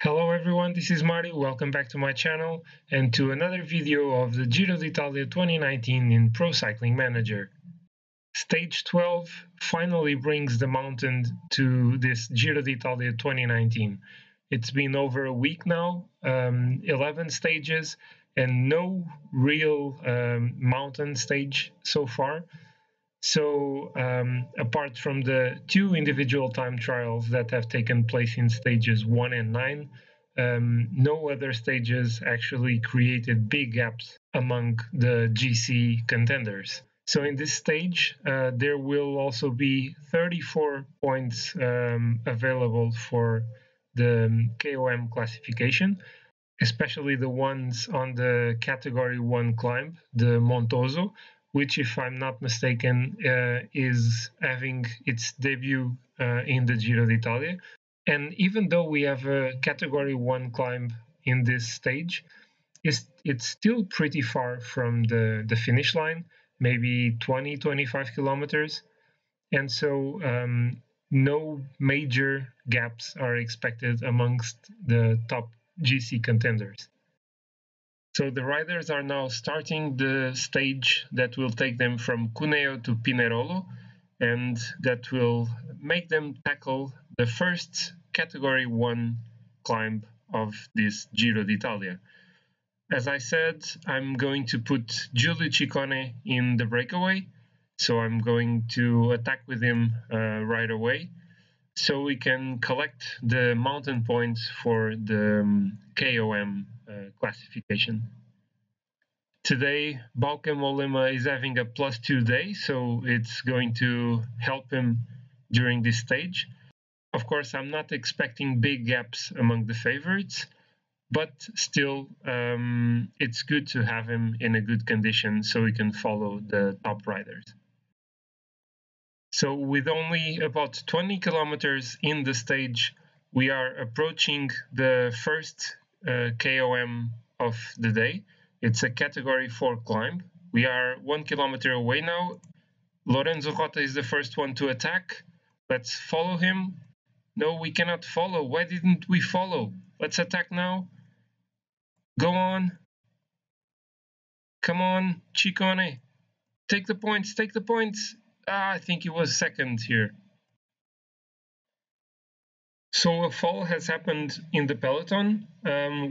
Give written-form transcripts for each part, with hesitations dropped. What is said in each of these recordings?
Hello everyone, this is Mario. Welcome back to my channel and to another video of the Giro d'Italia 2019 in Pro Cycling Manager. Stage 12 finally brings the mountain to this Giro d'Italia 2019. It's been over a week now, 11 stages and no real mountain stage so far. So apart from the two individual time trials that have taken place in stages 1 and 9, no other stages actually created big gaps among the GC contenders. So in this stage, there will also be 34 points available for the KOM classification, especially the ones on the category 1 climb, the Montoso, which, if I'm not mistaken, is having its debut in the Giro d'Italia. And even though we have a category 1 climb in this stage, it's still pretty far from the finish line, maybe 20-25 kilometers. And so no major gaps are expected amongst the top GC contenders. So the riders are now starting the stage that will take them from Cuneo to Pinerolo, and that will make them tackle the first category 1 climb of this Giro d'Italia. As I said, I'm going to put Giulio Ciccone in the breakaway, so I'm going to attack with him right away, so we can collect the mountain points for the KOM classification. Today, Bauke Mollema is having a +2 day, so it's going to help him during this stage. Of course, I'm not expecting big gaps among the favorites, but still, it's good to have him in a good condition so we can follow the top riders. So with only about 20 kilometers in the stage, we are approaching the first KOM of the day. It's a category 4 climb. We are 1 kilometer away now. Lorenzo Rota is the first one to attack. Let's follow him. No, we cannot follow. Why didn't we follow? Let's attack now. Go on. Come on, Ciccone. Take the points, take the points. I think he was second here. So a fall has happened in the peloton.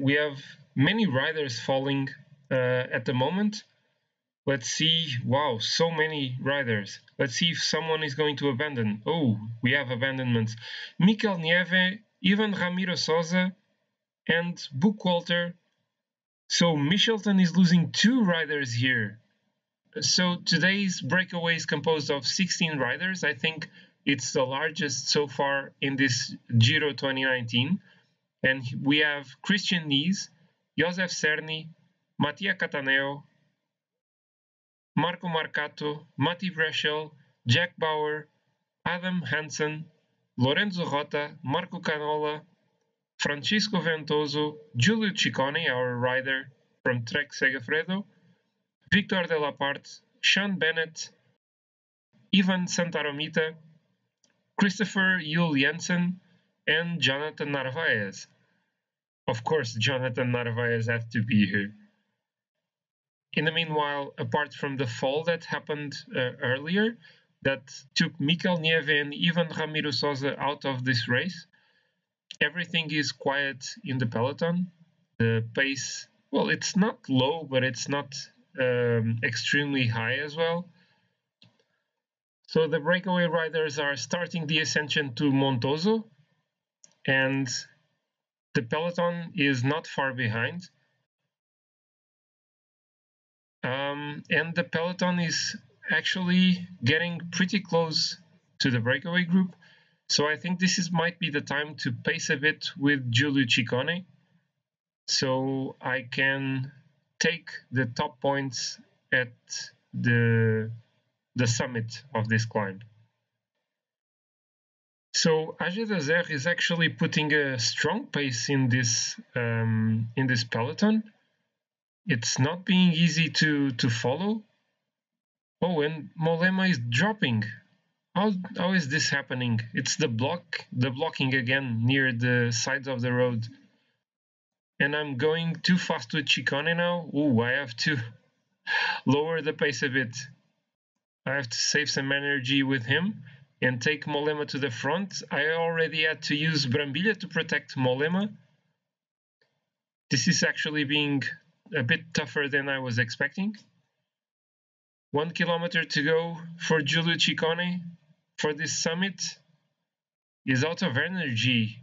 We have many riders falling at the moment. Let's see. Wow, so many riders. Let's see if someone is going to abandon. Oh, we have abandonments. Mikel Nieve, Ivan Ramiro Souza, and Buchwalter. So Michelton is losing 2 riders here. So today's breakaway is composed of 16 riders. I think it's the largest so far in this Giro 2019. And we have Christian Nies, Josef Cerny, Mattia Cataneo, Marco Marcato, Matti Breschel, Jack Bauer, Adam Hansen, Lorenzo Rota, Marco Canola, Francisco Ventoso, Giulio Ciccone, our rider from Trek Segafredo, Victor de la Part, Sean Bennett, Ivan Santaromita, Christopher Yule Jensen, and Jonathan Narvaez. Of course, Jonathan Narvaez had to be here. In the meanwhile, apart from the fall that happened earlier, that took Mikel Nieve and Ivan Ramiro Souza out of this race, everything is quiet in the peloton. The pace, well, it's not low, but it's not extremely high as well. So the breakaway riders are starting the ascension to Montoso, and the peloton is not far behind. And the peloton is actually getting pretty close to the breakaway group. So I think this might be the time to pace a bit with Giulio Ciccone, so I can take the top points at the summit of this climb. So AG Dazer is actually putting a strong pace in this peloton. It's not being easy to follow. Oh, and Mollema is dropping. How is this happening? It's the blocking again near the sides of the road. and I'm going too fast with Ciccone now. Ooh, I have to lower the pace a bit. I have to save some energy with him and take Mollema to the front. I already had to use Brambilla to protect Mollema. This is actually being a bit tougher than I was expecting. 1 kilometer to go for Giulio Ciccone for this summit. He's out of energy.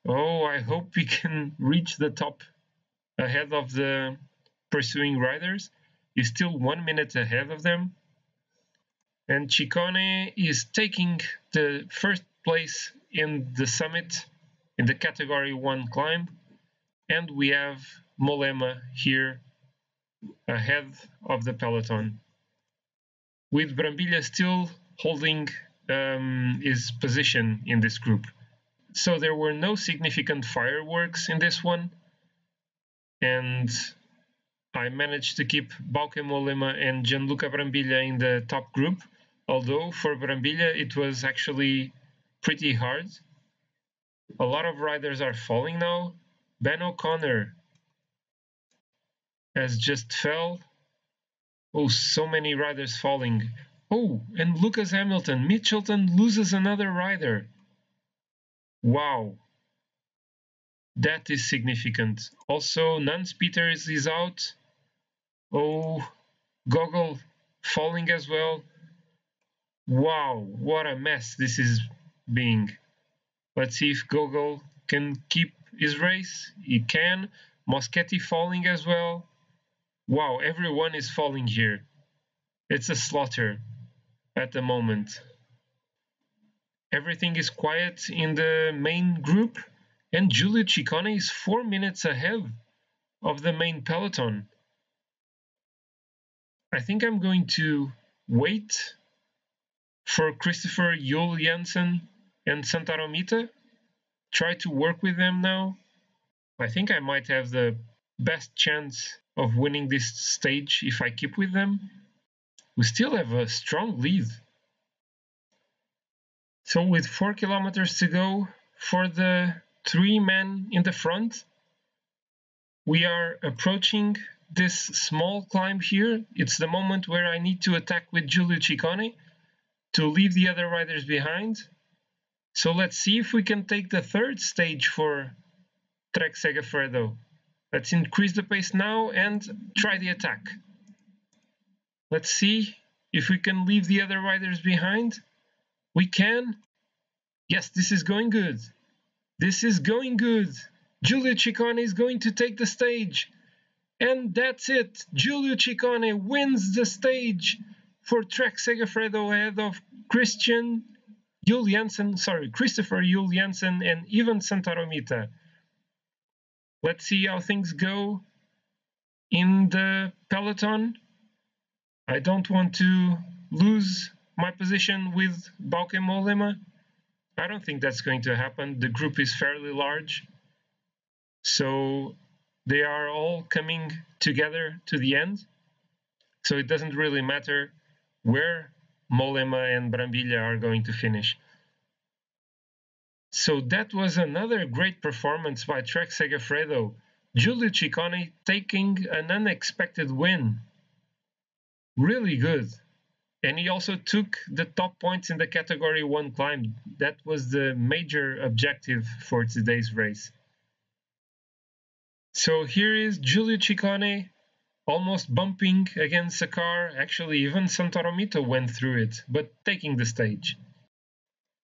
Oh, I hope we can reach the top ahead of the pursuing riders. He's still 1 minute ahead of them. And Ciccone is taking the first place in the summit in the category 1 climb. And we have Mollema here ahead of the peloton, with Brambilla still holding his position in this group. So there were no significant fireworks in this one, and I managed to keep Bauke Mollema and Gianluca Brambilla in the top group, although for Brambilla it was actually pretty hard. A lot of riders are falling now. Ben O'Connor has just fell. Oh, so many riders falling. Oh, and Lucas Hamilton. Mitchelton loses another rider. Wow. That is significant. Also, Nance Peters is out. Oh, Gogol falling as well. Wow, what a mess this is being. Let's see if Gogol can keep his race. He can. Moschetti falling as well. Wow, everyone is falling here. It's a slaughter at the moment. Everything is quiet in the main group, and Giulio Ciccone is 4 minutes ahead of the main peloton. I think I'm going to wait for Christopher Juhl Janssen and Santaromita. Try to work with them now. I think I might have the best chance of winning this stage if I keep with them. We still have a strong lead. So with 4 kilometers to go for the 3 men in the front, we are approaching this small climb here. It's the moment where I need to attack with Giulio Ciccone to leave the other riders behind. So let's see if we can take the third stage for Trek Segafredo. Let's increase the pace now and try the attack. Let's see if we can leave the other riders behind. We can. Yes, this is going good. This is going good. Giulio Ciccone is going to take the stage. And that's it. Giulio Ciccone wins the stage for Trek Segafredo ahead of Christopher Juhl Janssen and Ivan Santaromita. Let's see how things go in the peloton. I don't want to lose my position with Bauke Mollema. I don't think that's going to happen. The group is fairly large, so they are all coming together to the end. So it doesn't really matter where Mollema and Brambilla are going to finish. So that was another great performance by Trek Segafredo. Giulio Ciccone taking an unexpected win. Really good. And he also took the top points in the category 1 climb. That was the major objective for today's race. So here is Giulio Ciccone almost bumping against a car. Actually, even Santaromito went through it, but taking the stage.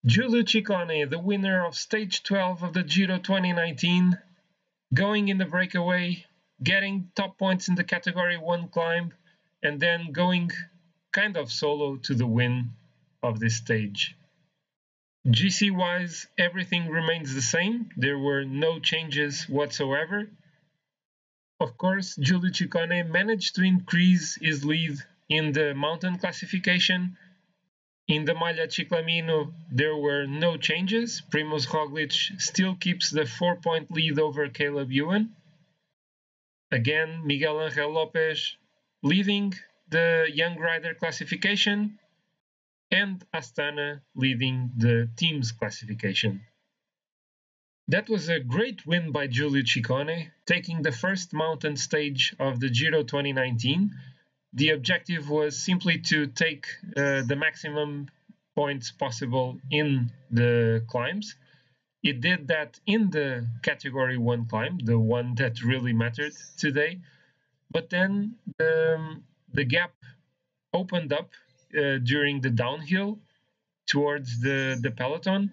Giulio Ciccone, the winner of stage 12 of the Giro 2019, going in the breakaway, getting top points in the category 1 climb, and then going kind of solo to the win of this stage. GC-wise, everything remains the same. There were no changes whatsoever. Of course, Giulio Ciccone managed to increase his lead in the mountain classification. In the Maglia Ciclamino, there were no changes. Primož Roglič still keeps the 4-point lead over Caleb Ewan. Again, Miguel Angel Lopez leading the young rider classification, and Astana leading the team's classification. That was a great win by Giulio Ciccone, taking the first mountain stage of the Giro 2019. The objective was simply to take the maximum points possible in the climbs. It did that in the category 1 climb, the one that really mattered today. But then the gap opened up during the downhill towards the peloton,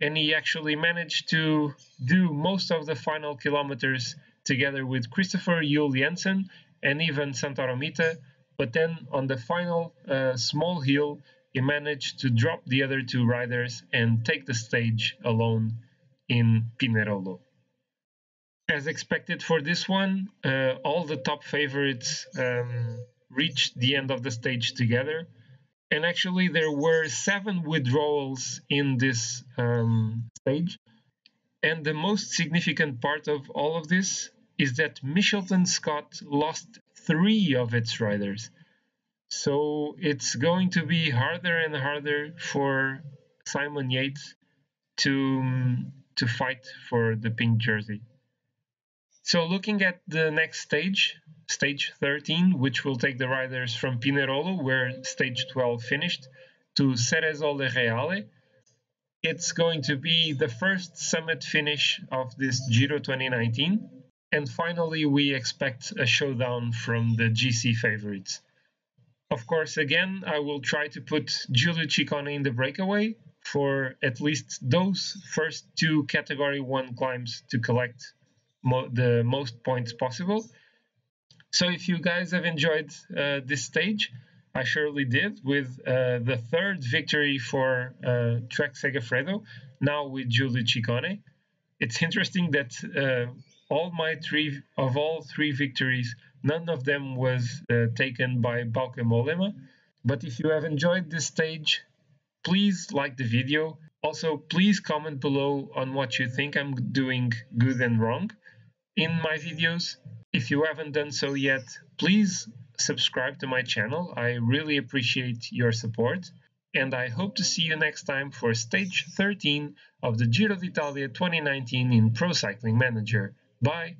and he actually managed to do most of the final kilometers together with Christopher Juhl Jensen and even Santoromita. But then on the final small hill, he managed to drop the other two riders and take the stage alone in Pinerolo. As expected for this one, all the top favorites reached the end of the stage together. And actually, there were 7 withdrawals in this stage. And the most significant part of all of this is that Michelton Scott lost 3 of its riders. So it's going to be harder and harder for Simon Yates to fight for the pink jersey. So looking at the next stage, stage 13, which will take the riders from Pinerolo, where stage 12 finished, to Ceresole Reale, it's going to be the first summit finish of this Giro 2019. And finally, we expect a showdown from the GC favorites. Of course, again, I will try to put Giulio Ciccone in the breakaway for at least those first 2 category 1 climbs to collect the most points possible. So if you guys have enjoyed this stage, I surely did, with the 3rd victory for Trek Segafredo, now with Giulio Ciccone. It's interesting that all 3 victories, none of them was taken by Bauke Mollema. But if you have enjoyed this stage, please like the video. Also, please comment below on what you think I'm doing good and wrong in my videos. If you haven't done so yet, please subscribe to my channel. I really appreciate your support. And I hope to see you next time for stage 13 of the Giro d'Italia 2019 in Pro Cycling Manager. Bye!